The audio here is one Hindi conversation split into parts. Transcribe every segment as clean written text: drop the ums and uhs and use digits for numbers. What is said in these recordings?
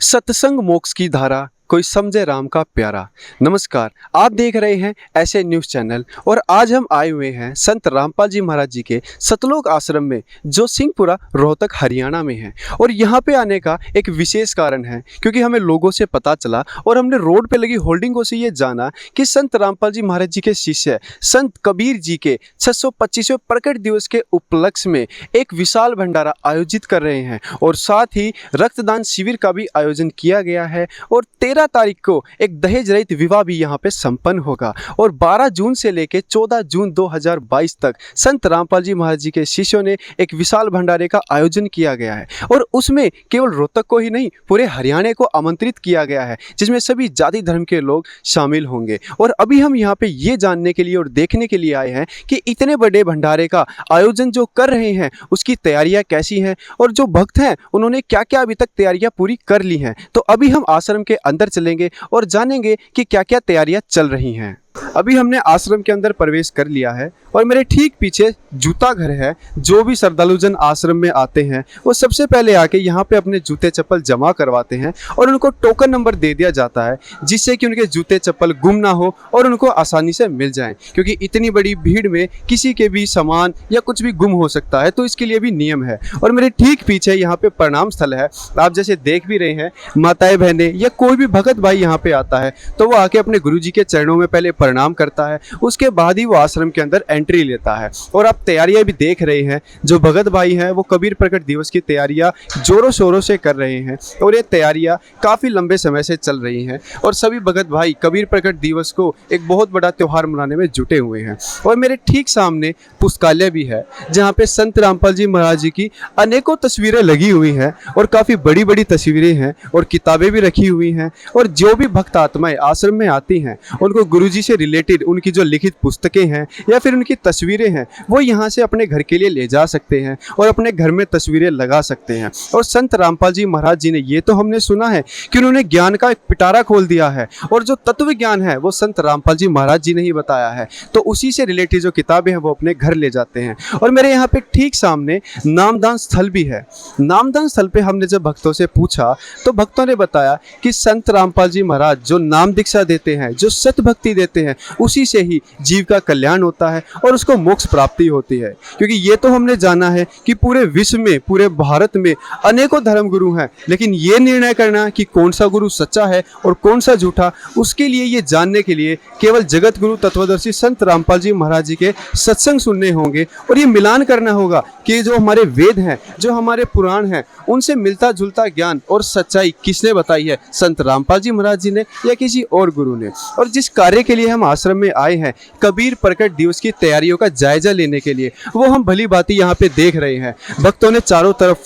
सत्संग मोक्ष की धारा, कोई समझे राम का प्यारा। नमस्कार, आप देख रहे हैं ऐसे न्यूज़ चैनल और आज हम आए हुए हैं संत रामपाल जी महाराज जी के सतलोक आश्रम में, जो सिंहपुरा रोहतक हरियाणा में है। और यहाँ पे आने का एक विशेष कारण है, क्योंकि हमें लोगों से पता चला और हमने रोड पे लगी होर्डिंगों से ये जाना कि संत रामपाल जी महाराज जी के शिष्य संत कबीर जी के 625वें प्रकट दिवस के उपलक्ष्य में एक विशाल भंडारा आयोजित कर रहे हैं और साथ ही रक्तदान शिविर का भी आयोजन किया गया है। और 13 तारीख को एक दहेज रहित विवाह भी यहाँ पे संपन्न होगा और 12 जून से लेकर 14 जून 2022 तक संत रामपाल जी महाराज जी के शिष्यों ने एक विशाल भंडारे का आयोजन किया गया है। और उसमें केवल रोहतक को ही नहीं, पूरे हरियाणा को आमंत्रित किया गया है, जिसमें सभी जाति धर्म के लोग शामिल होंगे। और अभी हम यहाँ पे ये जानने के लिए और देखने के लिए आए हैं कि इतने बड़े भंडारे का आयोजन जो कर रहे हैं उसकी तैयारियां कैसी हैं और जो भक्त हैं उन्होंने क्या क्या अभी तक तैयारियां पूरी कर ली हैं। तो अभी हम आश्रम के अंदर चलेंगे और जानेंगे कि क्या क्या तैयारियां चल रही हैं। अभी हमने आश्रम के अंदर प्रवेश कर लिया है और मेरे ठीक पीछे जूता घर है। जो भी श्रद्धालुजन आश्रम में आते हैं वो सबसे पहले आके यहाँ पे अपने जूते चप्पल जमा करवाते हैं और उनको टोकन नंबर दे दिया जाता है, जिससे कि उनके जूते चप्पल गुम ना हो और उनको आसानी से मिल जाएं। क्योंकि इतनी बड़ी भीड़ में किसी के भी सामान या कुछ भी गुम हो सकता है, तो इसके लिए भी नियम है। और मेरे ठीक पीछे यहाँ पे प्रणाम स्थल है। आप जैसे देख भी रहे हैं, माताएं बहनें या कोई भी भगत भाई यहाँ पे आता है तो वो आके अपने गुरु जी के चरणों में पहले प्रणाम करता है, उसके बाद ही वो आश्रम के अंदर एंट्री लेता है। और आप तैयारियां भी देख रहे हैं, जो भगत भाई हैं वो कबीर प्रकट दिवस की तैयारियां जोरों शोरों से कर रहे हैं और ये तैयारियां काफ़ी लंबे समय से चल रही हैं। और सभी भगत भाई कबीर प्रकट दिवस को एक बहुत बड़ा त्यौहार मनाने में जुटे हुए हैं। और मेरे ठीक सामने पुस्तकालय भी है, जहाँ पे संत रामपाल जी महाराज जी की अनेकों तस्वीरें लगी हुई हैं और काफ़ी बड़ी बड़ी तस्वीरें हैं और किताबें भी रखी हुई हैं। और जो भी भक्त आत्माएं आश्रम में आती हैं उनको गुरुजी से रिलेटेड उनकी जो लिखित पुस्तकें हैं या फिर उनकी तस्वीरें हैं वो यहाँ से अपने घर के लिए ले जा सकते हैं और अपने घर में तस्वीरें लगा सकते हैं। और संत रामपाल जी महाराज जी ने, ये तो हमने सुना है कि उन्होंने ज्ञान का एक पिटारा खोल दिया है और जो तत्व ज्ञान है वो संत रामपाल जी महाराज जी ने ही बताया है, तो उसी से रिलेटेड जो किताबें हैं वो अपने घर ले जाते हैं। और मेरे यहाँ पे ठीक सामने नामदान स्थल भी है। नामदान स्थल पे हमने जब भक्तों से पूछा तो भक्तों ने बताया कि संत रामपाल जी महाराज जो नाम दीक्षा देते हैं, जो सत भक्ति देते हैं, उसी से ही जीव का कल्याण होता है और उसको मोक्ष प्राप्ति होती है। क्योंकि ये तो हमने जाना है कि पूरे विश्व में, पूरे भारत में अनेकों धर्म गुरु हैं, लेकिन ये निर्णय करना कि कौन सा गुरु सच्चा है और कौन सा झूठा, उसके लिए ये जानने के लिए केवल जगत गुरु तत्वदर्शी संत रामपाल जी महाराज जी के सत्संग सुनने होंगे और ये मिलान करना होगा कि जो हमारे वेद हैं, जो हमारे पुराण हैं, उनसे मिलता जुलता ज्ञान और सच्चाई किसने बताई है, संत रामपाल जी महाराज जी ने या किसी और गुरु ने। और जिस कार्य के लिए हम आश्रम में आए हैं, कबीर प्रकट दिवस की तैयारियों का जायजा लेने के लिए, वो हम भली भांति यहाँ पे देख रहे हैं। भक्तों ने चारों तरफ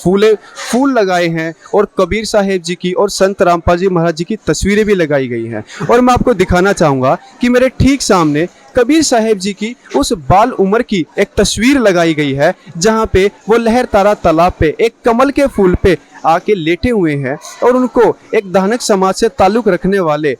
फूल लगाए हैं और कबीर साहेब जी की और संत रामपाल जी महाराज जी की तस्वीरें भी लगाई गई हैं। और मैं आपको दिखाना चाहूँगा कि मेरे ठीक सामने कबीर साहेब जी की उस बाल उम्र की एक तस्वीर लगाई गई है, जहाँ पे वो लहर तारा तालाब पे एक कमल के फूल पे आके लेटे हुए हैं और उनको एक दानक समाज से ताल्लुक रखने वाले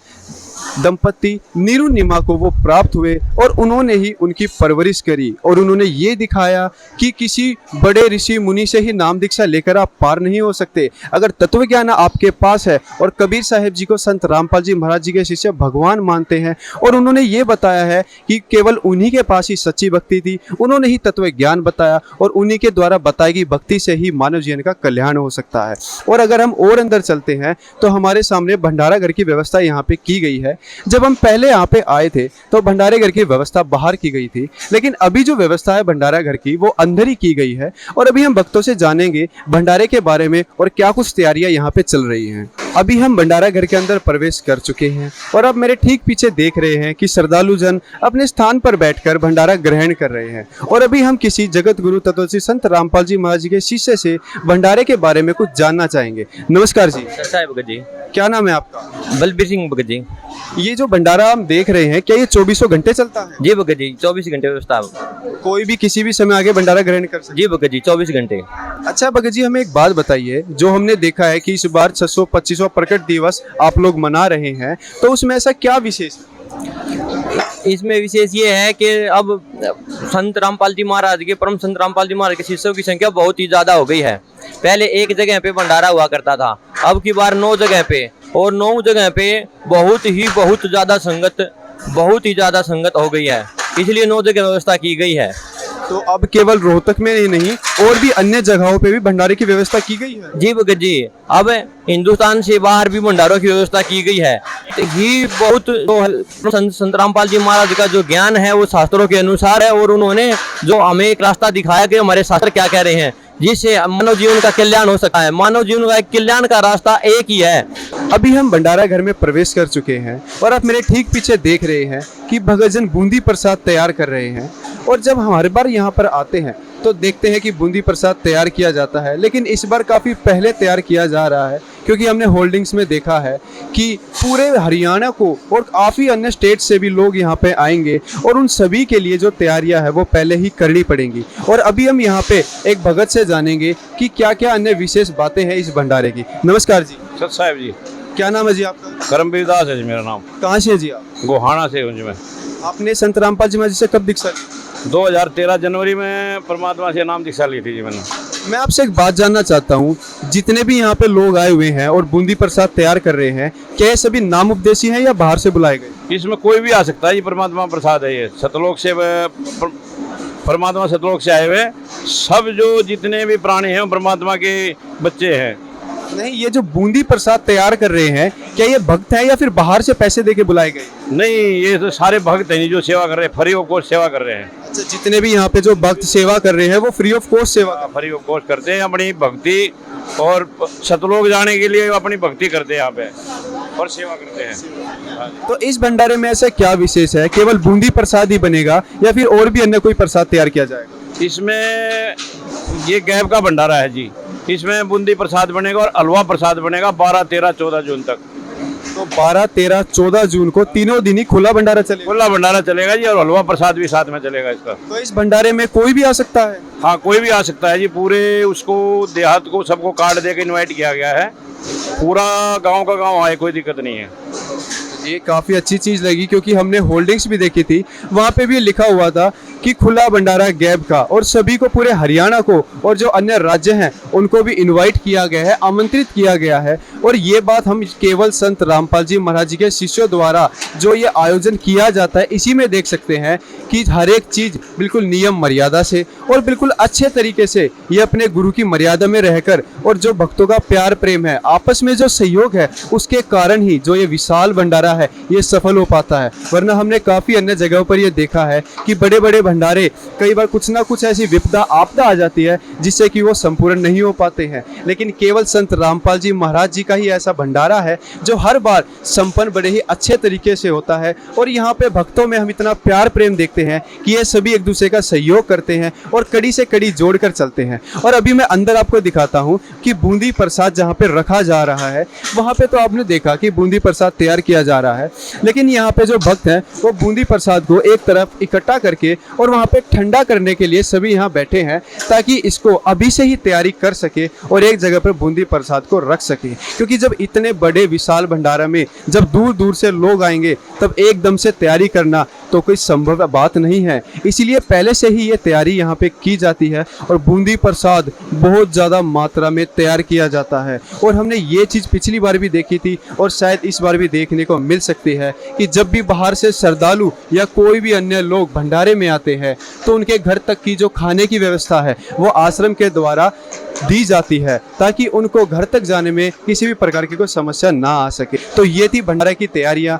दंपति नीरू निमा को वो प्राप्त हुए और उन्होंने ही उनकी परवरिश करी। और उन्होंने ये दिखाया कि किसी बड़े ऋषि मुनि से ही नाम दीक्षा लेकर आप पार नहीं हो सकते। अगर तत्व ज्ञान आपके पास है, और कबीर साहेब जी को संत रामपाल जी महाराज जी के शिष्य भगवान मानते हैं और उन्होंने ये बताया है कि केवल उन्हीं के पास ही सच्ची भक्ति थी, उन्होंने ही तत्व ज्ञान बताया और उन्हीं के द्वारा बताई गई भक्ति से ही मानव जीवन का कल्याण हो सकता है। और अगर हम और अंदर चलते हैं तो हमारे सामने भंडारा घर की व्यवस्था यहाँ पे की गई है। जब हम पहले यहाँ पे आए थे तो भंडारे घर की व्यवस्था बाहर की गई थी, लेकिन अभी जो व्यवस्था है भंडारा घर की वो अंदर ही की गई है। और अभी हम भक्तों से जानेंगे भंडारे के बारे में और क्या कुछ तैयारियां यहाँ पे चल रही हैं। अभी हम भंडारा घर के अंदर प्रवेश कर चुके हैं और अब मेरे ठीक पीछे देख रहे हैं कि श्रद्धालु जन अपने स्थान पर बैठकर भंडारा ग्रहण कर रहे हैं। और अभी हम किसी जगत गुरु तत्वदर्शी संत रामपाल जी महाराज जी के शिष्य से भंडारे के बारे में कुछ जानना चाहेंगे। नमस्कार जी। भगत जी। क्या नाम है आपका? बलबीर सिंह भगत जी। ये जो भंडारा हम देख रहे हैं, क्या ये 24 घंटे चलता है? जी भगत जी, 24 घंटे व्यवस्था। कोई भी किसी भी समय आगे भंडारा ग्रहण कर सकता है? जी भगत जी, 24 घंटे। अच्छा भगत जी, हमें एक बात बताइए, जो हमने देखा है कि इस बार 625वां प्रकट दिवस आप लोग मना रहे हैं, तो उसमें ऐसा क्या विशेष है? इसमें विशेष ये है कि अब संत रामपाल जी महाराज के परम संत रामपाल जी महाराज के शिष्यों की संख्या बहुत ही ज़्यादा हो गई है। पहले एक जगह पे भंडारा हुआ करता था, अब की बार 9 जगह पे, और 9 जगह पे बहुत ही ज़्यादा संगत हो गई है, इसलिए 9 जगह व्यवस्था की गई है। तो अब केवल रोहतक में ही नहीं और भी अन्य जगहों पे भी भंडारे की व्यवस्था की गई है। जी भगत जी, अब हिंदुस्तान से बाहर भी भंडारों की व्यवस्था की गई है। तो ये बहुत संत रामपाल जी महाराज का जो ज्ञान है वो शास्त्रों के अनुसार है, और उन्होंने जो हमें एक रास्ता दिखाया कि हमारे शास्त्र क्या कह रहे हैं, जिससे मानव जीवन का कल्याण हो सकता है। मानव जीवन का कल्याण का रास्ता एक ही है। अभी हम भंडारा घर में प्रवेश कर चुके हैं और आप मेरे ठीक पीछे देख रहे हैं कि भगतजन बूंदी प्रसाद तैयार कर रहे हैं। और जब हमारे बार यहाँ पर आते हैं तो देखते हैं कि बूंदी प्रसाद तैयार किया जाता है, लेकिन इस बार काफ़ी पहले तैयार किया जा रहा है, क्योंकि हमने होल्डिंग्स में देखा है कि पूरे हरियाणा को और काफ़ी अन्य स्टेट से भी लोग यहाँ पे आएंगे और उन सभी के लिए जो तैयारियां है वो पहले ही करनी पड़ेंगी। और अभी हम यहाँ पे एक भगत से जानेंगे कि क्या क्या अन्य विशेष बातें हैं इस भंडारे की। नमस्कार जी। सत साहब जी। क्या नाम है जी आपका? करमवीर दास है जी मेरा नाम। कहाँ से जी आप? गोहाना से हूँ जी मैं। आपने संत रामपाल जी महाराज जी से कब दीक्षा ली? 2013 जनवरी में परमात्मा से नाम दीक्षा ली थी जी मैंने। मैं आपसे एक बात जानना चाहता हूँ, जितने भी यहाँ पे लोग आए हुए हैं और बूंदी प्रसाद तैयार कर रहे हैं, क्या ये सभी नाम उपदेशी हैं या बाहर से बुलाए गए? इसमें कोई भी आ सकता है, ये परमात्मा प्रसाद है। ये सतलोक से परमात्मा सतलोक से आए हुए सब जो जितने भी प्राणी हैं परमात्मा के बच्चे हैं। नहीं, ये जो बूंदी प्रसाद तैयार कर रहे हैं, क्या ये भक्त है या फिर बाहर से पैसे देके बुलाए गए? नहीं, ये तो सारे भक्त हैं जो सेवा कर रहे हैं, फ्री ऑफ कॉस्ट सेवा कर रहे हैं। अच्छा, जितने भी यहाँ पे जो भक्त सेवा कर रहे हैं वो फ्री ऑफ कॉस्ट सेवा फ्री ऑफ कॉस्ट करते हैं, अपनी भक्ति और सतलोक जाने के लिए अपनी भक्ति करते हैं यहाँ पे और सेवा करते हैं। तो इस भंडारे में ऐसा क्या विशेष है? केवल बूंदी प्रसाद ही बनेगा या फिर और भी अन्य कोई प्रसाद तैयार किया जाएगा? इसमें ये गैब का भंडारा है जी। इसमें बूंदी प्रसाद बनेगा और हलवा प्रसाद बनेगा 12, 13, 14 जून तक। तो 12, 13, 14 जून को तीनों दिन ही खुला भंडारा चलेगा? खुला भंडारा चलेगा जी, और हलवा प्रसाद भी साथ में चलेगा इसका। तो इस भंडारे में कोई भी आ सकता है? हाँ, कोई भी आ सकता है जी। पूरे उसको देहात को सबको कार्ड दे के इन्वाइट किया गया है। पूरा गांव का गांव आए, कोई दिक्कत नहीं है। ये काफ़ी अच्छी चीज़ लगी, क्योंकि हमने होल्डिंग्स भी देखी थी, वहाँ पे भी लिखा हुआ था कि खुला भंडारा गैब का, और सभी को, पूरे हरियाणा को और जो अन्य राज्य हैं उनको भी इनवाइट किया गया है, आमंत्रित किया गया है। और ये बात हम केवल संत रामपाल जी महाराज जी के शिष्यों द्वारा जो ये आयोजन किया जाता है इसी में देख सकते हैं कि हर एक चीज़ बिल्कुल नियम मर्यादा से और बिल्कुल अच्छे तरीके से ये अपने गुरु की मर्यादा में रहकर, और जो भक्तों का प्यार प्रेम है, आपस में जो सहयोग है, उसके कारण ही जो ये विशाल भंडारा है ये सफल हो पाता है। वरना हमने काफ़ी अन्य जगहों पर ये देखा है कि बड़े बड़े भंडारे कई बार कुछ ना कुछ ऐसी विपदा आपदा आ जाती है जिससे कि वो संपूर्ण नहीं हो पाते हैं, लेकिन केवल संत रामपाल जी महाराज जी का ही ऐसा भंडारा है जो हर बार संपन्न बड़े ही अच्छे तरीके से होता है। और यहाँ पे भक्तों में हम इतना प्यार प्रेम देखते हैं कि ये सभी एक दूसरे का सहयोग करते हैं और कड़ी से कड़ी जोड़ कर चलते हैं। और अभी मैं अंदर आपको दिखाता हूँ कि बूंदी प्रसाद जहाँ पे रखा जा रहा है, वहाँ पे तो आपने देखा कि बूंदी प्रसाद तैयार किया जा रहा है, लेकिन यहाँ पे जो भक्त हैं वो बूंदी प्रसाद को एक तरफ इकट्ठा करके और वहाँ पे ठंडा करने के लिए सभी यहाँ बैठे हैं, ताकि इसको अभी से ही तैयारी कर सके और एक जगह पर बूंदी प्रसाद को रख सके। क्योंकि जब इतने बड़े विशाल भंडारा में जब दूर दूर से लोग आएंगे तब एकदम से तैयारी करना तो कोई संभव बात नहीं है, इसीलिए पहले से ही ये तैयारी यहाँ पे की जाती है और बूंदी प्रसाद बहुत ज़्यादा मात्रा में तैयार किया जाता है। और हमने ये चीज़ पिछली बार भी देखी थी और शायद इस बार भी देखने को मिल सकती है कि जब भी बाहर से श्रद्धालु या कोई भी अन्य लोग भंडारे में आते हैं तो उनके घर तक की जो खाने की व्यवस्था है वो आश्रम के द्वारा दी जाती है, ताकि उनको घर तक जाने में किसी भी प्रकार की कोई समस्या ना आ सके। तो ये थी भंडारे की तैयारियाँ।